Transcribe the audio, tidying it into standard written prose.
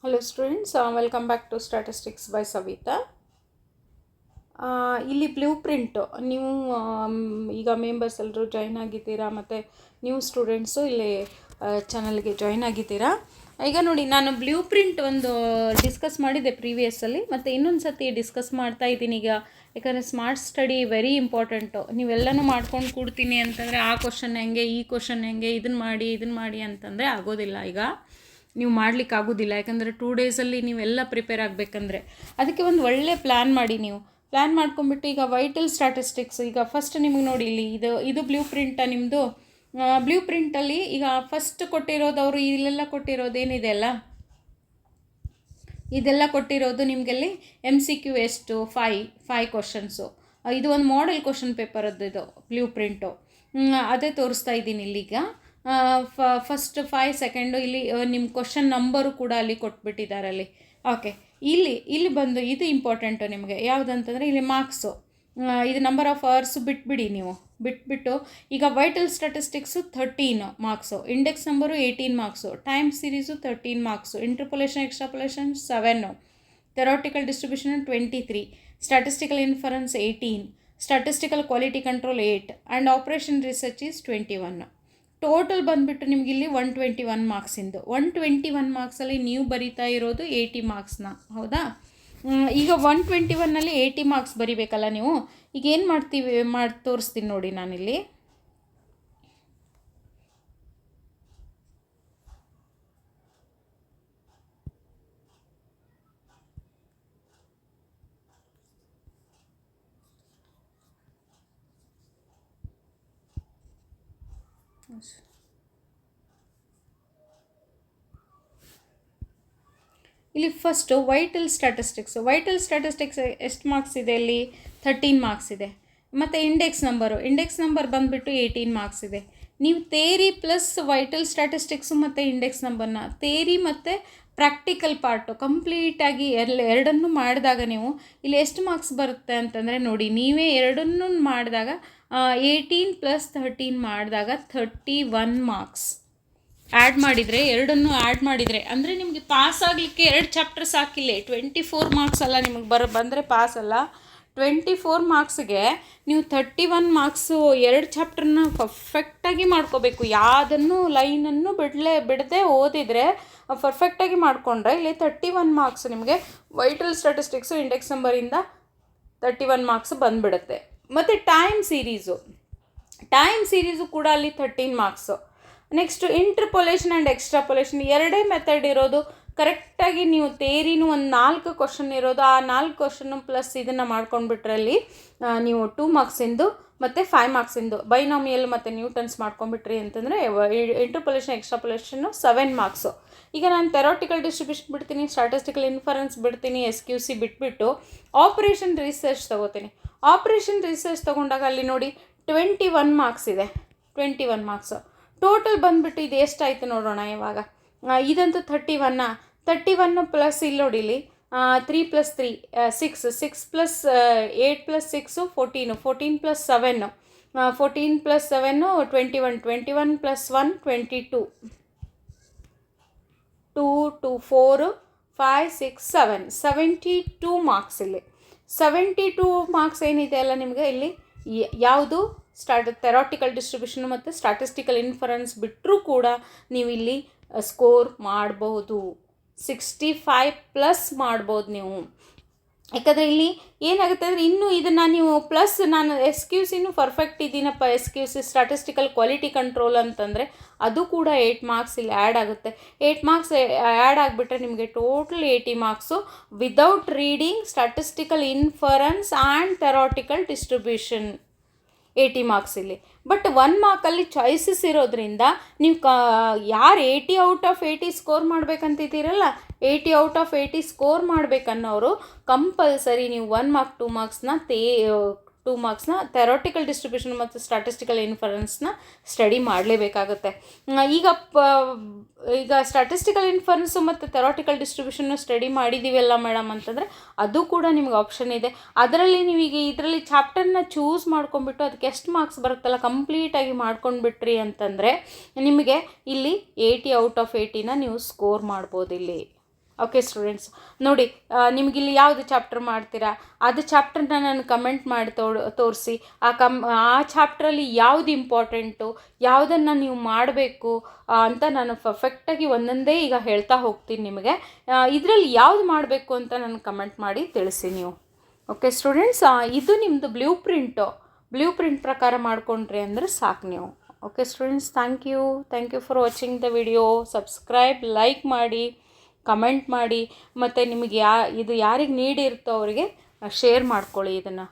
Hello students, welcome back to Statistics by Savita. ಇಲ್ಲಿ blue print ನೀವು ಈಗ members ಎಲ್ಲರೂ ಜಾಯ್ನ್ ಆಗಿದ್ದೀರಾ ಮತ್ತು ನ್ಯೂ ಸ್ಟೂಡೆಂಟ್ಸು ಇಲ್ಲಿ ಚಾನಲ್ಗೆ ಜಾಯ್ನ್ ಆಗಿದ್ದೀರಾ. ಈಗ ನೋಡಿ, ನಾನು ಬ್ಲೂ ಪ್ರಿಂಟ್ ಒಂದು ಡಿಸ್ಕಸ್ ಮಾಡಿದ್ದೆ ಪ್ರೀವಿಯಸ್ಸಲ್ಲಿ, ಮತ್ತು ಇನ್ನೊಂದು ಸತಿ ಡಿಸ್ಕಸ್ ಮಾಡ್ತಾ ಇದ್ದೀನಿ ಈಗ. ಯಾಕಂದರೆ ಸ್ಮಾರ್ಟ್ ಸ್ಟಡಿ ವೆರಿ ಇಂಪಾರ್ಟೆಂಟು. ನೀವೆಲ್ಲನೂ ಮಾಡ್ಕೊಂಡು ಕೊಡ್ತೀನಿ ಅಂತಂದರೆ ಆ ಕ್ವಶನ್ ಹೆಂಗೆ, ಈ ಕ್ವಶನ್ ಹೆಂಗೆ, ಇದನ್ನು ಮಾಡಿ ಅಂತಂದರೆ ಆಗೋದಿಲ್ಲ. ಈಗ ನೀವು ಮಾಡಲಿಕ್ಕಾಗೋದಿಲ್ಲ, ಯಾಕಂದರೆ 2 ಡೇಸಲ್ಲಿ ನೀವೆಲ್ಲ ಪ್ರಿಪೇರ್ ಆಗಬೇಕಂದ್ರೆ. ಅದಕ್ಕೆ ಒಂದು ಒಳ್ಳೆ ಪ್ಲ್ಯಾನ್ ಮಾಡಿ. ನೀವು ಪ್ಲ್ಯಾನ್ ಮಾಡ್ಕೊಂಬಿಟ್ಟು ಈಗ ವೈಟಲ್ ಸ್ಟ್ಯಾಟಿಸ್ಟಿಕ್ಸ್, ಈಗ ಫಸ್ಟ್ ನಿಮಗೆ ನೋಡಿ ಇಲ್ಲಿ ಇದು ಬ್ಲೂ ಪ್ರಿಂಟ ನಿಮ್ಮದು. ಬ್ಲೂ ಪ್ರಿಂಟಲ್ಲಿ ಈಗ ಫಸ್ಟ್ ಕೊಟ್ಟಿರೋದು ಅವರು ಇಲ್ಲೆಲ್ಲ ಕೊಟ್ಟಿರೋದು ಏನಿದೆ ಅಲ್ಲ, ಇದೆಲ್ಲ ಕೊಟ್ಟಿರೋದು ನಿಮಗಲ್ಲಿ MCQ ಎಷ್ಟು 5 ಕ್ವಶನ್ಸು. ಇದು ಒಂದು ಮಾಡೆಲ್ ಕ್ವಶನ್ ಪೇಪರದ್ದು ಇದು ಬ್ಲೂ ಪ್ರಿಂಟು. ಅದೇ ತೋರಿಸ್ತಾ ಇದ್ದೀನಿ ಇಲ್ಲಿಗ. ಫಸ್ಟ್ 5 ಸೆಕೆಂಡು ಇಲ್ಲಿ ನಿಮ್ಮ ಕ್ವಶನ್ ನಂಬರು ಕೂಡ ಅಲ್ಲಿ ಕೊಟ್ಬಿಟ್ಟಿದ್ದಾರೆ ಅಲ್ಲಿ. ಓಕೆ, ಇಲ್ಲಿ ಬಂದು ಇದು ಇಂಪಾರ್ಟೆಂಟು ನಿಮಗೆ ಯಾವುದಂತಂದರೆ ಇಲ್ಲಿ ಮಾರ್ಕ್ಸು. ಇದು ನಂಬರ್ ಆಫ್ ಅವರ್ಸು ಬಿಟ್ಬಿಟ್ಟು ಈಗ vital statistics 13 marks, index number 18 marks, time series 13 marks, interpolation extrapolation 7, theoretical distribution 23, statistical inference 18, statistical quality control 8 and operation research is 21. Total ಬಂದುಬಿಟ್ಟು ನಿಮಗಿಲ್ಲಿ 121 ಮಾರ್ಕ್ಸಿಂದು. 121 ಮಾರ್ಕ್ಸಲ್ಲಿ ನೀವು ಬರೀತಾ ಇರೋದು 80 ಮಾರ್ಕ್ಸ್ನ, ಹೌದಾ? ಈಗ 121ನಲ್ಲಿ 80 ಮಾರ್ಕ್ಸ್ ಬರೀಬೇಕಲ್ಲ ನೀವು. ಈಗ ಏನು ಮಾಡಿ ತೋರಿಸ್ತೀನಿ ನೋಡಿ ನಾನಿಲ್ಲಿ. ಇಲ್ಲಿ ಫಸ್ಟು ವೈಟಲ್ ಸ್ಟ್ಯಾಟಿಸ್ಟಿಕ್ಸ್ ಎಷ್ಟು ಮಾರ್ಕ್ಸ್ ಇದೆ ಇಲ್ಲಿ? 13 ಮಾರ್ಕ್ಸ್ ಇದೆ. ಮತ್ತು ಇಂಡೆಕ್ಸ್ ನಂಬರ್ ಬಂದುಬಿಟ್ಟು 18 ಮಾರ್ಕ್ಸ್ ಇದೆ. ನೀವು ಥೇರಿ ಪ್ಲಸ್ ವೈಟಲ್ ಸ್ಟ್ಯಾಟಿಸ್ಟಿಕ್ಸು ಮತ್ತು ಇಂಡೆಕ್ಸ್ ನಂಬರ್ನ, ಥೇರಿ ಮತ್ತು ಪ್ರಾಕ್ಟಿಕಲ್ ಪಾರ್ಟು ಕಂಪ್ಲೀಟಾಗಿ ಎರಡನ್ನೂ ಮಾಡಿದಾಗ ನೀವು ಇಲ್ಲಿ ಎಷ್ಟು ಮಾರ್ಕ್ಸ್ ಬರುತ್ತೆ ಅಂತಂದರೆ ನೋಡಿ, ನೀವೇ ಎರಡನ್ನೂ ಮಾಡಿದಾಗ 18 + 13 ಮಾಡಿದಾಗ 31 ಮಾರ್ಕ್ಸ್ ಎರಡನ್ನೂ ಆ್ಯಡ್ ಮಾಡಿದರೆ ಅಂದರೆ ನಿಮಗೆ ಪಾಸ್ ಆಗಲಿಕ್ಕೆ 2 ಚಾಪ್ಟರ್ ಸಾಕಿಲ್ಲ. 24 ಮಾರ್ಕ್ಸ್ ಅಲ್ಲ ನಿಮಗೆ ಬಂದರೆ ಪಾಸ್ ಅಲ್ಲ. 24 ಮಾರ್ಕ್ಸ್ಗೆ ನೀವು 31 ಮಾರ್ಕ್ಸು 2 ಚಾಪ್ಟರ್ನ ಪರ್ಫೆಕ್ಟಾಗಿ ಮಾಡ್ಕೋಬೇಕು. ಯಾವುದನ್ನು ಲೈನನ್ನು ಬಿಡದೆ ಓದಿದರೆ ಪರ್ಫೆಕ್ಟಾಗಿ ಮಾಡಿಕೊಂಡ್ರೆ ಇಲ್ಲಿ 31 ಮಾರ್ಕ್ಸ್ ನಿಮಗೆ ವೈಟಲ್ ಸ್ಟ್ಯಾಟಿಸ್ಟಿಕ್ಸು ಇಂಡೆಕ್ಸ್ ನಂಬರಿಂದ 31 ಮಾರ್ಕ್ಸ್ ಬಂದುಬಿಡುತ್ತೆ. ಮತ್ತು ಟೈಮ್ ಸೀರೀಸು ಕೂಡ ಅಲ್ಲಿ 13 marks. Next interpolation and extrapolation 2 method ಇರೋದು. ಕರೆಕ್ಟಾಗಿ ನೀವು ಥೇರಿನೂ ಒಂದು 4 ಕ್ವಶನ್ ಇರೋದು. ಆ 4 ಕ್ವಶನ್ನು ಪ್ಲಸ್ ಇದನ್ನು ಮಾಡ್ಕೊಂಡ್ಬಿಟ್ರಲ್ಲಿ ನೀವು 2 ಮಾರ್ಕ್ಸಿಂದು ಮತ್ತು 5 ಮಾರ್ಕ್ಸಿಂದು ಬೈನಾಮಿಯಲ್ ಮತ್ತು ನ್ಯೂಟನ್ಸ್ ಮಾಡ್ಕೊಂಡ್ಬಿಟ್ರಿ ಅಂತಂದರೆ ಇಂಟರ್ಪೊಲೇಷನ್ ಎಕ್ಸ್ಟ್ರಾಪೊಲೇಷನ್ನು 7 ಮಾರ್ಕ್ಸು. ಈಗ ನಾನು ಥೆರಾಟಿಕಲ್ ಡಿಸ್ಟ್ರಿಬ್ಯೂಷನ್ ಬಿಡ್ತೀನಿ, ಸ್ಟ್ಯಾಟಿಸ್ಟಿಕಲ್ ಇನ್ಫರೆನ್ಸ್ ಬಿಡ್ತೀನಿ, SQC ಬಿಟ್ಬಿಟ್ಟು ಆಪರೇಷನ್ ರಿಸರ್ಚ್ ತೊಗೋತೀನಿ. ಆಪರೇಷನ್ ರಿಸರ್ಚ್ ತೊಗೊಂಡಾಗ ಅಲ್ಲಿ ನೋಡಿ 21 ಮಾರ್ಕ್ಸ್ ಇದೆ. 21 ಮಾರ್ಕ್ಸು ಟೋಟಲ್ ಬಂದುಬಿಟ್ಟು ಇದು ಎಷ್ಟಾಯಿತು ನೋಡೋಣ ಇವಾಗ. ಇದಂತೂ 31 ಪ್ಲಸ್ ಇಲ್ಲಿ ನೋಡಿ ಇಲ್ಲಿ 3 + 3 6 + 8 + 6 14 + 7 14 + 7 21 + 1 22 2 2 4 5 6 7 72 ಮಾರ್ಕ್ಸ್. ಇಲ್ಲಿ 72 ಮಾರ್ಕ್ಸ್ ಏನಿದೆ ಅಲ್ಲ ನಿಮಗೆ ಇಲ್ಲಿ ಯಾವುದು ಥೆರಾಟಿಕಲ್ ಡಿಸ್ಟ್ರಿಬ್ಯೂಷನ್ ಮತ್ತು ಸ್ಟ್ಯಾಟಿಸ್ಟಿಕಲ್ ಇನ್ಫರೆನ್ಸ್ ಬಿಟ್ಟರೂ ಕೂಡ ನೀವು ಇಲ್ಲಿ ಸ್ಕೋರ್ ಮಾಡ್ಬೋದು. 65+ ಮಾಡ್ಬೋದು ನೀವು. ಯಾಕಂದರೆ ಇಲ್ಲಿ ಏನಾಗುತ್ತೆ ಅಂದರೆ ಇನ್ನೂ ಇದನ್ನು ನೀವು ಪ್ಲಸ್ ನಾನು SQCನೂ ಪರ್ಫೆಕ್ಟ್ ಇದ್ದೀನಪ್ಪ, SQC ಸ್ಟ್ಯಾಟಿಸ್ಟಿಕಲ್ ಕ್ವಾಲಿಟಿ ಕಂಟ್ರೋಲ್ ಅಂತಂದರೆ ಅದು ಕೂಡ 8 ಮಾರ್ಕ್ಸ್ ಇಲ್ಲಿ ಆ್ಯಡ್ ಆಗುತ್ತೆ. 8 ಮಾರ್ಕ್ಸ್ ಆ್ಯಡ್ ಆಗಿಬಿಟ್ರೆ ನಿಮಗೆ total 80 marks without reading statistical inference and theoretical distribution 80 marks ಇಲ್ಲಿ. ಬಟ್ 1 ಮಾರ್ಕಲ್ಲಿ ಚಾಯ್ಸಸ್ ಇರೋದ್ರಿಂದ ನೀವು ಯಾರು 80 ಔಟ್ ಆಫ್ 80 ಸ್ಕೋರ್ ಮಾಡಬೇಕಂತಿದ್ದೀರಲ್ಲ, 80 ಔಟ್ ಆಫ್ 80 ಸ್ಕೋರ್ ಮಾಡಬೇಕನ್ನೋರು ಕಂಪಲ್ಸರಿ ನೀವು 1 ಮಾರ್ಕ್ 2 ಮಾರ್ಕ್ಸ್ನ ಥೆರಾಟಿಕಲ್ ಡಿಸ್ಟ್ರಿಬ್ಯೂಷನ್ ಮತ್ತು ಸ್ಟ್ಯಾಟಿಸ್ಟಿಕಲ್ ಇನ್ಫರೆನ್ಸ್ನ ಸ್ಟಡಿ ಮಾಡಲೇಬೇಕಾಗುತ್ತೆ. ಈಗ ಸ್ಟ್ಯಾಟಿಸ್ಟಿಕಲ್ ಇನ್ಫರೆನ್ಸು ಮತ್ತು ಥೆರಾಟಿಕಲ್ ಡಿಸ್ಟ್ರಿಬ್ಯೂಷನ್ನು ಸ್ಟಡಿ ಮಾಡಿದ್ದೀವಲ್ಲ ಮೇಡಮ್ ಅಂತಂದರೆ ಅದು ಕೂಡ ನಿಮ್ಗೆ ಆಪ್ಷನ್ ಇದೆ. ಅದರಲ್ಲಿ ನೀವೀಗ ಇದರಲ್ಲಿ ಚಾಪ್ಟರ್ನ ಚೂಸ್ ಮಾಡ್ಕೊಂಡ್ಬಿಟ್ಟು ಅದಕ್ಕೆ ಎಷ್ಟು ಮಾರ್ಕ್ಸ್ ಬರುತ್ತಲ್ಲ ಕಂಪ್ಲೀಟಾಗಿ ಮಾಡ್ಕೊಂಡ್ಬಿಟ್ರಿ ಅಂತಂದರೆ ನಿಮಗೆ ಇಲ್ಲಿ 80 ಔಟ್ ಆಫ್ 80ನ ನೀವು ಸ್ಕೋರ್ ಮಾಡ್ಬೋದು ಇಲ್ಲಿ. ಓಕೆ ಸ್ಟೂಡೆಂಟ್ಸ್, ನೋಡಿ ನಿಮಗಿಲ್ಲಿ ಯಾವುದು ಚಾಪ್ಟರ್ ಮಾಡ್ತೀರಾ ಅದು ಚಾಪ್ಟರ್ನ ನಾನು ಕಮೆಂಟ್ ಮಾಡಿ ತೋರಿಸಿ. ಆ ಚಾಪ್ಟ್ರಲ್ಲಿ ಯಾವುದು ಇಂಪಾರ್ಟೆಂಟು, ಯಾವುದನ್ನು ನೀವು ಮಾಡಬೇಕು ಅಂತ ನಾನು ಪರ್ಫೆಕ್ಟಾಗಿ ಒಂದೊಂದೇ ಈಗ ಹೇಳ್ತಾ ಹೋಗ್ತೀನಿ ನಿಮಗೆ. ಇದರಲ್ಲಿ ಯಾವುದು ಮಾಡಬೇಕು ಅಂತ ನನಗೆ ಕಮೆಂಟ್ ಮಾಡಿ ತಿಳಿಸಿ ನೀವು. ಓಕೆ ಸ್ಟೂಡೆಂಟ್ಸ್, ಇದು ನಿಮ್ಮದು ಬ್ಲೂ ಪ್ರಿಂಟ್ ಪ್ರಕಾರ ಮಾಡಿಕೊಂಡ್ರಿ ಅಂದರೆ ಸಾಕು ನೀವು. Okay students, thank you for watching the video. Subscribe, like ಮಾಡಿ, ಕಮೆಂಟ್ ಮಾಡಿ, ಮತ್ತು ನಿಮಗೆ ಇದು ಯಾರಿಗೆ ನೀಡ್ ಇರುತ್ತೋ ಅವರಿಗೆ ಶೇರ್ ಮಾಡ್ಕೊಳ್ಳಿ ಇದನ್ನು.